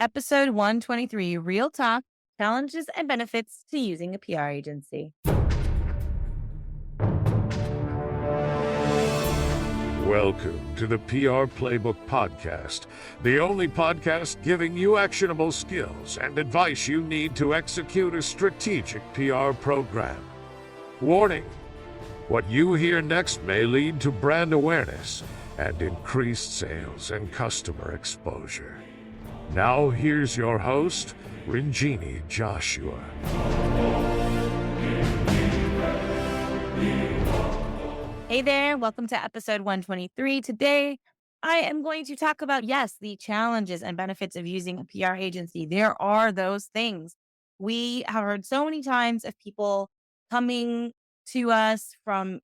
Episode 123 Real Talk Challenges and Benefits to Using a PR Agency. Welcome to the PR Playbook Podcast, the only podcast giving you actionable skills and advice you need to execute a strategic PR program. Warning: what you hear next may lead to brand awareness and increased sales and customer exposure. Now here's your host, Rinjini Joshua. Hey there, welcome to episode 123. Today, I am going to talk about, yes, the challenges and benefits of using a PR agency. There are those things. We have heard so many times of people coming to us from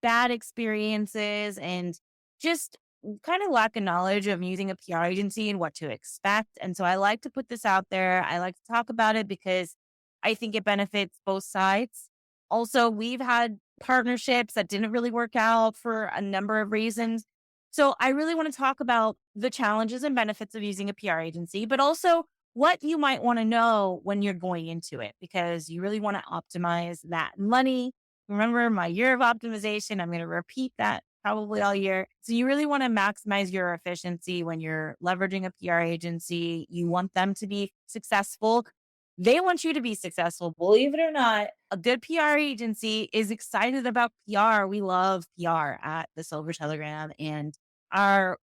bad experiences and just kind of lack of knowledge of using a PR agency and what to expect. And so I like to put this out there. I like to talk about it because I think it benefits both sides. Also, we've had partnerships that didn't really work out for a number of reasons. So I really want to talk about the challenges and benefits of using a PR agency, but also what you might want to know when you're going into it, because you really want to optimize that money. Remember my year of optimization, I'm going to repeat that probably all year. So you really want to maximize your efficiency when you're leveraging a PR agency. You want them to be successful. They want you to be successful. Believe it or not, a good PR agency is excited about PR. We love PR at the Silver Telegram, and our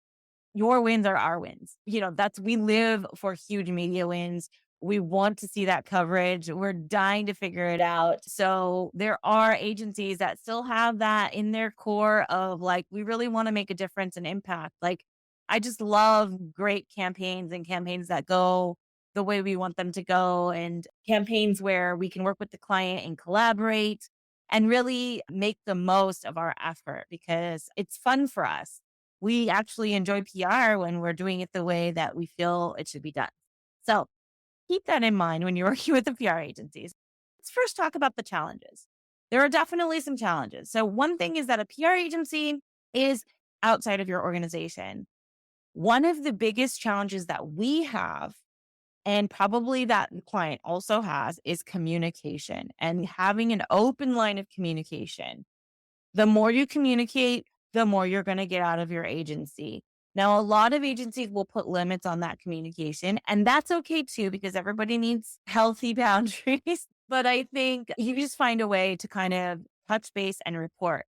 your wins are our wins. We live for huge media wins. We want to see that coverage. We're dying to figure it out. So there are agencies that still have that in their core of like, we really want to make a difference and impact. Like, I just love great campaigns and campaigns that go the way we want them to go, and campaigns where we can work with the client and collaborate and really make the most of our effort because it's fun for us. We actually enjoy PR when we're doing it the way that we feel it should be done. So keep that in mind when you're working with the PR agencies. Let's first talk about the challenges. There are definitely some challenges. So one thing is that a PR agency is outside of your organization. One of the biggest challenges that we have, and probably that the client also has, is communication and having an open line of communication. The more you communicate, the more you're going to get out of your agency. Now, a lot of agencies will put limits on that communication, and that's okay too, because everybody needs healthy boundaries. But I think you just find a way to kind of touch base and report.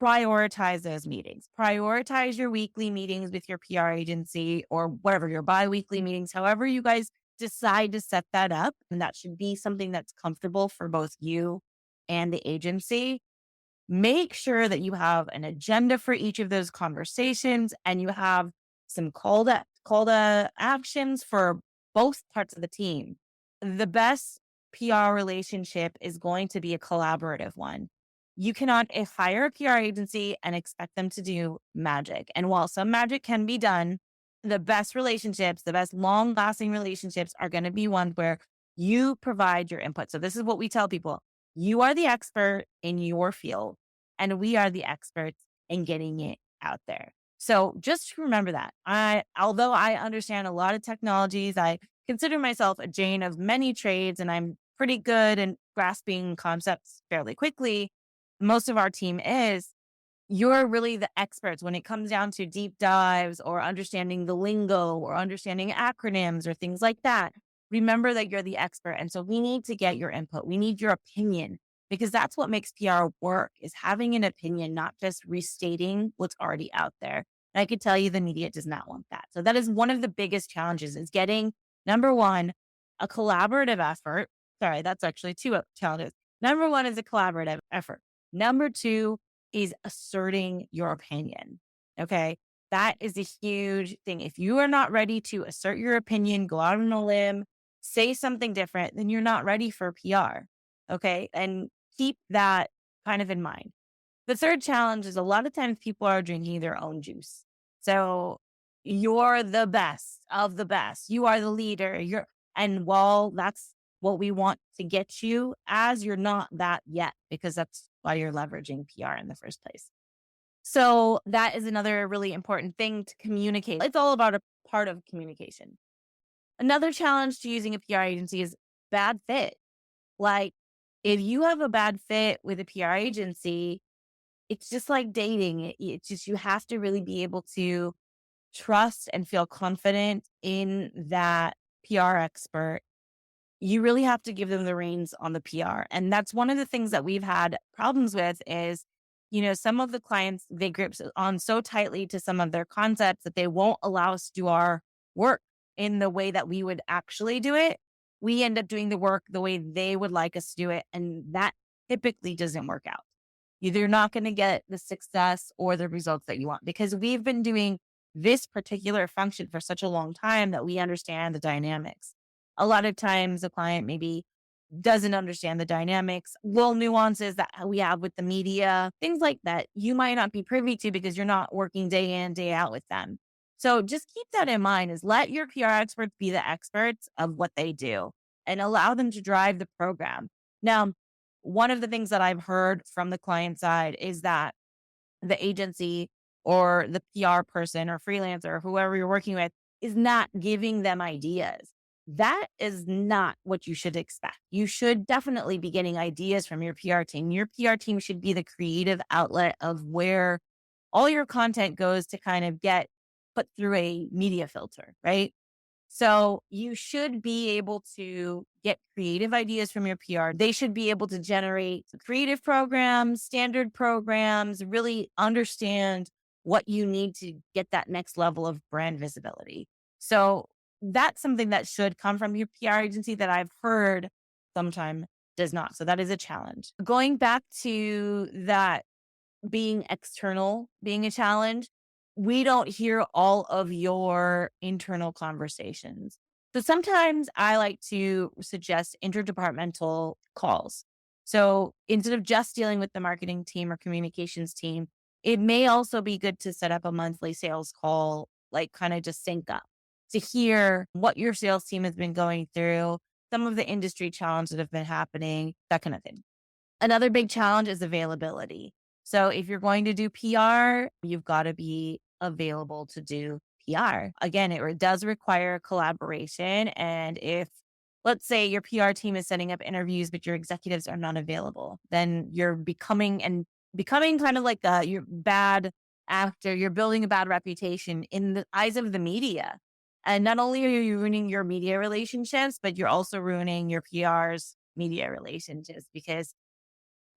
Prioritize those meetings. Prioritize your weekly meetings with your PR agency or whatever, your bi-weekly meetings, however you guys decide to set that up. And that should be something that's comfortable for both you and the agency. Make sure that you have an agenda for each of those conversations and you have some call to actions for both parts of the team. The best PR relationship is going to be a collaborative one. You cannot hire a PR agency and expect them to do magic. And while some magic can be done, the best relationships, the best long lasting relationships are going to be ones where you provide your input. So this is what we tell people. You are the expert in your field, and we are the experts in getting it out there. So just remember that. Although I understand a lot of technologies, I consider myself a Jane of many trades, and I'm pretty good in grasping concepts fairly quickly. Most of our team is. You're really the experts when it comes down to deep dives or understanding the lingo or understanding acronyms or things like that. Remember that you're the expert. And so we need to get your input. We need your opinion, because that's what makes PR work, is having an opinion, not just restating what's already out there. And I could tell you the media does not want that. So that is one of the biggest challenges, is getting, number one, a collaborative effort. Sorry, that's actually two challenges. Number one is a collaborative effort. Number two is asserting your opinion. Okay. That is a huge thing. If you are not ready to assert your opinion, go out on a limb, say something different, then you're not ready for PR. Okay. And keep that kind of in mind. The third challenge is a lot of times people are drinking their own juice. So you're the best of the best. You are the leader. And while that's what we want to get you as, you're not that yet, because that's why you're leveraging PR in the first place. So that is another really important thing to communicate. It's all about a part of communication. Another challenge to using a PR agency is bad fit. Like, if you have a bad fit with a PR agency, it's just like dating. It's just you have to really be able to trust and feel confident in that PR expert. You really have to give them the reins on the PR. And that's one of the things that we've had problems with is, some of the clients, they grip on so tightly to some of their concepts that they won't allow us to do our work in the way that we would actually do it. We end up doing the work the way they would like us to do it. And that typically doesn't work out. You're not going to get the success or the results that you want because we've been doing this particular function for such a long time that we understand the dynamics. A lot of times the client maybe doesn't understand the dynamics, little nuances that we have with the media, things like that you might not be privy to because you're not working day in, day out with them. So just keep that in mind is let your PR experts be the experts of what they do and allow them to drive the program. Now, one of the things that I've heard from the client side is that the agency or the PR person or freelancer or whoever you're working with is not giving them ideas. That is not what you should expect. You should definitely be getting ideas from your PR team. Your PR team should be the creative outlet of where all your content goes to kind of get put through a media filter, right? So you should be able to get creative ideas from your PR. They should be able to generate creative programs, standard programs, really understand what you need to get that next level of brand visibility. So that's something that should come from your PR agency that I've heard sometimes does not. So that is a challenge. Going back to that being external being a challenge, we don't hear all of your internal conversations. So sometimes I like to suggest interdepartmental calls. So instead of just dealing with the marketing team or communications team, it may also be good to set up a monthly sales call, like kind of just sync up to hear what your sales team has been going through, some of the industry challenges that have been happening, that kind of thing. Another big challenge is availability. So if you're going to do PR, you've got to be available to do PR. Again, it does require collaboration. And if, let's say, your PR team is setting up interviews, but your executives are not available, then you're becoming kind of like your bad actor. You're building a bad reputation in the eyes of the media. And not only are you ruining your media relationships, but you're also ruining your PR's media relationships because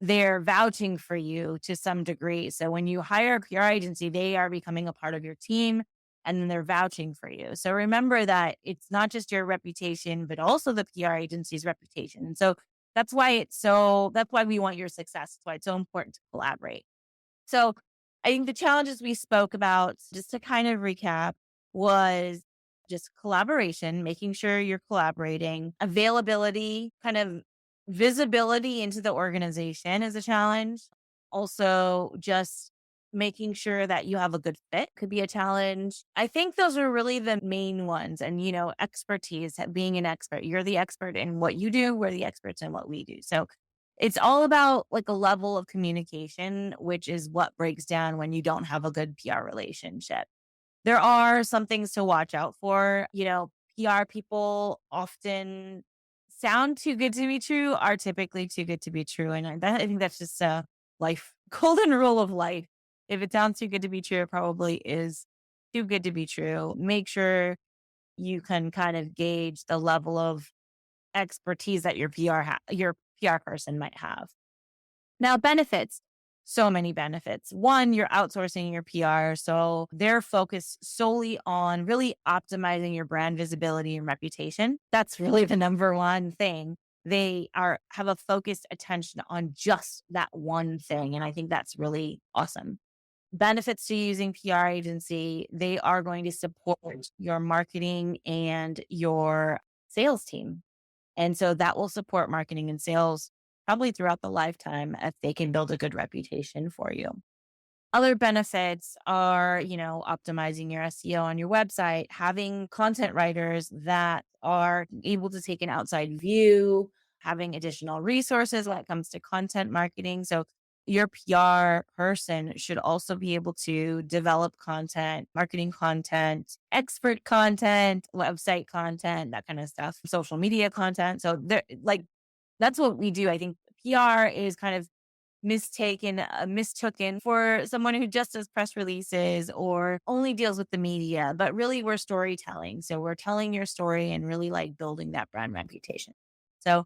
they're vouching for you to some degree. So when you hire a PR agency, they are becoming a part of your team and then they're vouching for you. So remember that it's not just your reputation, but also the PR agency's reputation. And so that's why we want your success. That's why it's so important to collaborate. So I think the challenges we spoke about, just to kind of recap, was just collaboration, making sure you're collaborating, availability, kind of visibility into the organization is a challenge. Also, just making sure that you have a good fit could be a challenge. I think those are really the main ones. And, expertise, being an expert. You're the expert in what you do, we're the experts in what we do. So it's all about like a level of communication, which is what breaks down when you don't have a good PR relationship. There are some things to watch out for. PR people often sound too good to be true, are typically too good to be true. And I think that's just a life golden rule of life. If it sounds too good to be true, it probably is too good to be true. Make sure you can kind of gauge the level of expertise that your PR person might have. Now, benefits, so many benefits. One, you're outsourcing your PR. So they're focused solely on really optimizing your brand visibility and reputation. That's really the number one thing. They have a focused attention on just that one thing. And I think that's really awesome. Benefits to using PR agency, they are going to support your marketing and your sales team. And so that will support marketing and sales probably throughout the lifetime if they can build a good reputation for you. Other benefits are, optimizing your SEO on your website, having content writers that are able to take an outside view, having additional resources when it comes to content marketing. So your PR person should also be able to develop content, marketing content, expert content, website content, that kind of stuff, social media content. So there, like, that's what we do. I think PR is kind of mistaken for someone who just does press releases or only deals with the media, but really we're storytelling. So we're telling your story and really like building that brand reputation. So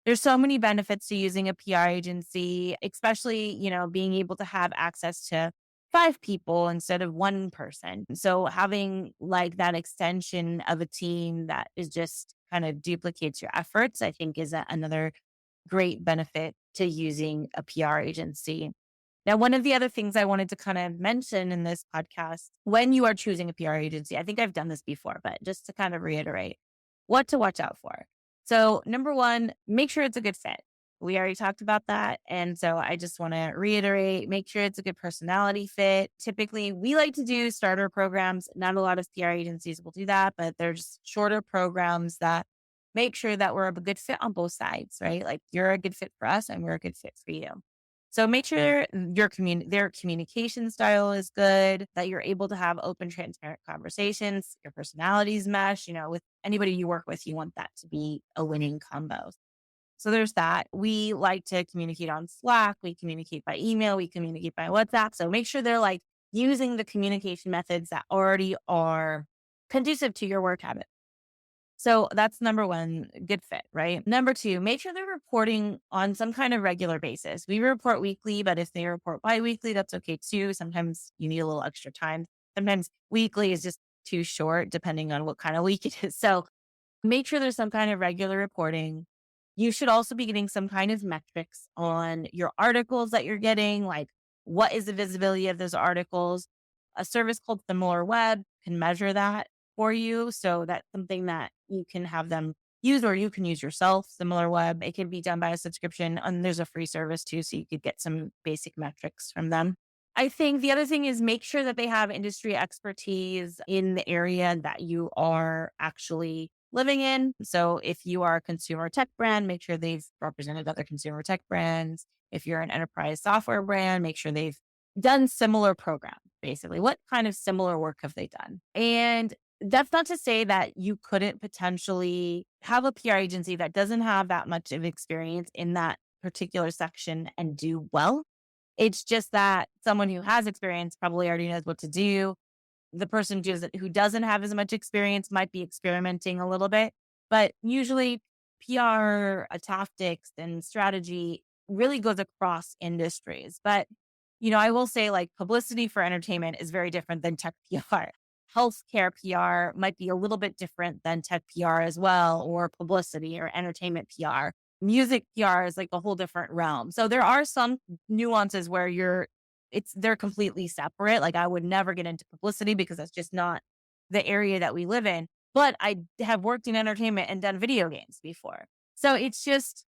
there's so many benefits to using a PR agency, especially, being able to have access to 5 people instead of 1 person. So having like that extension of a team that is just kind of duplicates your efforts, I think is another great benefit to using a PR agency. Now, one of the other things I wanted to kind of mention in this podcast, when you are choosing a PR agency, I think I've done this before, but just to kind of reiterate what to watch out for. So, number one, make sure it's a good fit. We already talked about that. And so I just want to reiterate, make sure it's a good personality fit. Typically, we like to do starter programs. Not a lot of PR agencies will do that, but there's shorter programs that make sure that we're a good fit on both sides, right? Like you're a good fit for us and we're a good fit for you. So make sure their communication style is good, that you're able to have open, transparent conversations, your personalities mesh, with anybody you work with, you want that to be a winning combo. So there's that. We like to communicate on Slack, we communicate by email, we communicate by WhatsApp. So make sure they're like using the communication methods that already are conducive to your work habit. So that's number one, good fit, right? Number two, make sure they're reporting on some kind of regular basis. We report weekly, but if they report biweekly, that's okay too. Sometimes you need a little extra time. Sometimes weekly is just too short, depending on what kind of week it is. So make sure there's some kind of regular reporting. You should also be getting some kind of metrics on your articles that you're getting, like what is the visibility of those articles. A service called Similarweb can measure that for you. So that's something that you can have them use or you can use yourself. Similarweb, it can be done by a subscription and there's a free service too. So you could get some basic metrics from them. I think the other thing is make sure that they have industry expertise in the area that you are actually living in. So if you are a consumer tech brand, make sure they've represented other consumer tech brands. If you're an enterprise software brand, make sure they've done similar programs, basically. What kind of similar work have they done? And that's not to say that you couldn't potentially have a PR agency that doesn't have that much of experience in that particular section and do well. It's just that someone who has experience probably already knows what to do. The person who doesn't have as much experience might be experimenting a little bit, but usually PR tactics and strategy really goes across industries. But, I will say like publicity for entertainment is very different than tech PR. Healthcare PR might be a little bit different than tech PR as well, or publicity or entertainment PR. Music PR is like a whole different realm. So there are some nuances where they're completely separate. Like I would never get into publicity because that's just not the area that we live in. But I have worked in entertainment and done video games before. So it's just,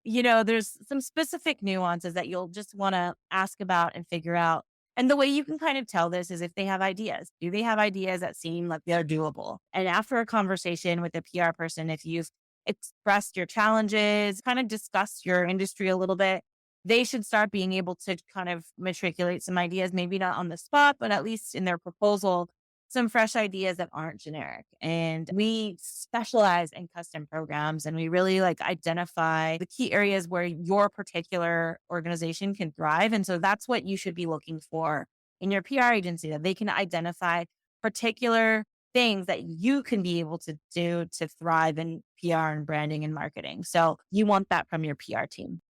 there's some specific nuances that you'll just want to ask about and figure out. And the way you can kind of tell this is if they have ideas. Do they have ideas that seem like they're doable? And after a conversation with a PR person, if you've expressed your challenges, kind of discuss your industry a little bit, they should start being able to kind of matriculate some ideas, maybe not on the spot, but at least in their proposal, some fresh ideas that aren't generic. And we specialize in custom programs and we really like identify the key areas where your particular organization can thrive. And so that's what you should be looking for in your PR agency, that they can identify particular things that you can be able to do to thrive in PR and branding and marketing. So you want that from your PR team.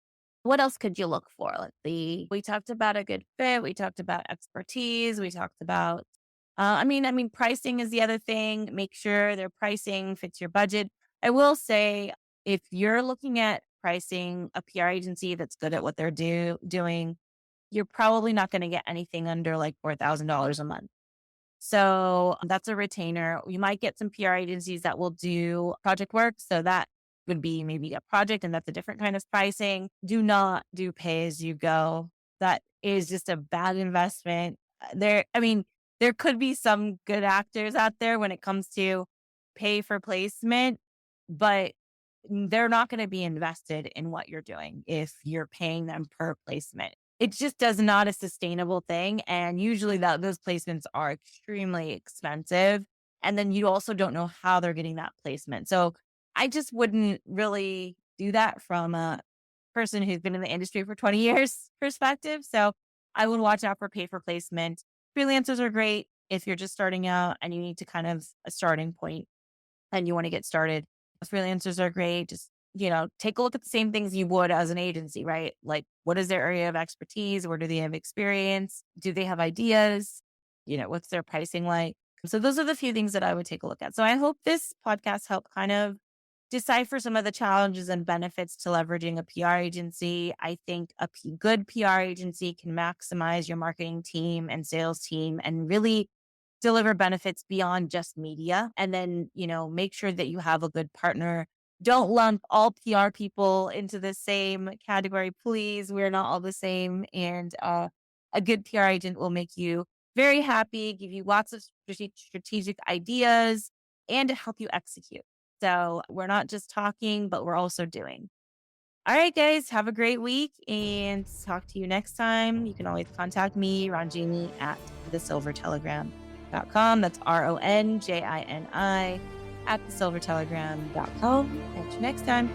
What else could you look for? Let's see. We talked about a good fit. We talked about expertise. We talked about, pricing is the other thing. Make sure their pricing fits your budget. I will say, if you're looking at pricing a PR agency that's good at what they're doing, you're probably not going to get anything under like $4,000 a month. So that's a retainer. You might get some PR agencies that will do project work. So that would be maybe a project and that's a different kind of pricing. Do not do pay as you go. That is just a bad investment. There could be some good actors out there when it comes to pay for placement, but they're not going to be invested in what you're doing if you're paying them per placement. It just does not a sustainable thing. And usually those placements are extremely expensive. And then you also don't know how they're getting that placement. So I just wouldn't really do that from a person who's been in the industry for 20 years perspective. So I would watch out for pay for placement. Freelancers are great if you're just starting out and you need to kind of a starting point and you want to get started. Freelancers are great. Just, take a look at the same things you would as an agency, right? Like, what is their area of expertise? Where do they have experience? Do they have ideas? What's their pricing like? So those are the few things that I would take a look at. So I hope this podcast helped kind of decipher some of the challenges and benefits to leveraging a PR agency. I think a good PR agency can maximize your marketing team and sales team and really deliver benefits beyond just media. And then, make sure that you have a good partner. Don't lump all PR people into the same category, please. We're not all the same. And a good PR agent will make you very happy, give you lots of strategic ideas, and to help you execute. So we're not just talking, but we're also doing. All right, guys, have a great week and talk to you next time. You can always contact me, Ranjini, at thesilvertelegram.com. That's RONJINI at thesilvertelegram.com. Catch you next time.